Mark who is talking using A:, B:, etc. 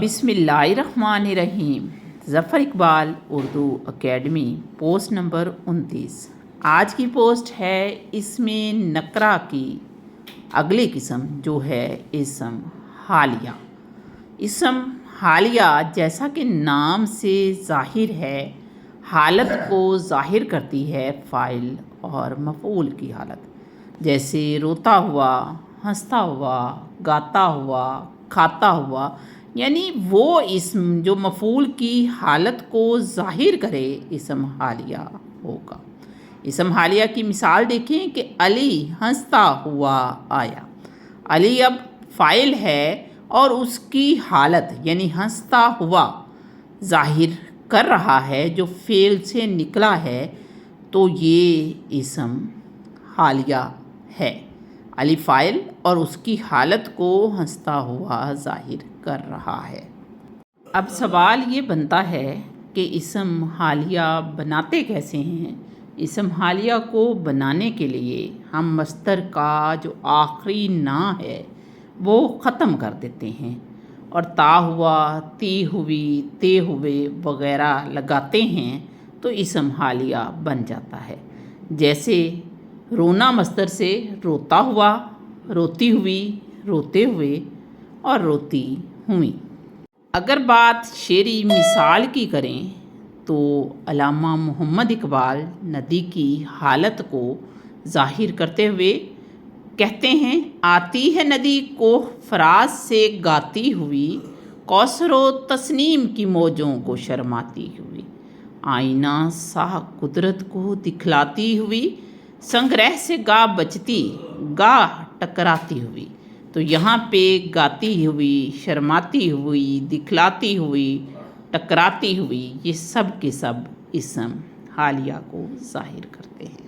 A: بسم اللہ الرحمن الرحیم۔ Zafar Iqbal Urdu academy post number 29۔ آج کی پوسٹ ہے اسم نکرہ کی اگلی قسم جو ہے اسم حالیہ۔ اسم حالیہ جیسا کہ نام سے ظاہر ہے حالت کو ظاہر کرتی ہے، فاعل اور مفعول کی حالت، جیسے روتا ہوا، ہنستا ہوا، گاتا ہوا، کھاتا ہوا، یعنی وہ اسم جو مفعول کی حالت کو ظاہر کرے اسم حالیہ ہوگا۔ اسم حالیہ کی مثال دیکھیں کہ علی ہنستا ہوا آیا۔ علی اب فاعل ہے اور اس کی حالت یعنی ہنستا ہوا ظاہر کر رہا ہے جو فعل سے نکلا ہے، تو یہ اسم حالیہ ہے۔ علی فاعل اور اس کی حالت کو ہنستا ہوا ظاہر کر رہا ہے۔ اب سوال یہ بنتا ہے کہ اسم حالیہ بناتے کیسے ہیں؟ اسم حالیہ کو بنانے کے لیے ہم مصدر کا جو آخری نا ہے وہ ختم کر دیتے ہیں اور تا ہوا، تی ہوئی، تے ہوئے وغیرہ لگاتے ہیں تو اسم حالیہ بن جاتا ہے۔ جیسے رونا مصدر سے روتا ہوا، روتی ہوئی، روتے ہوئے اور روتی ہوئی۔ اگر بات شعری مثال کی کریں تو علامہ محمد اقبال ندی کی حالت کو ظاہر کرتے ہوئے کہتے ہیں: آتی ہے ندی کوہ فراز سے گاتی ہوئی، کوثر و تسنیم کی موجوں کو شرماتی ہوئی، آئینہ سا قدرت کو دکھلاتی ہوئی، سنگرہ سے گاہ بجتی گاہ ٹکراتی ہوئی۔ تو یہاں پہ گاتی ہوئی، شرماتی ہوئی، دکھلاتی ہوئی، ٹکراتی ہوئی، یہ سب کے سب اسم حالیہ کو ظاہر کرتے ہیں۔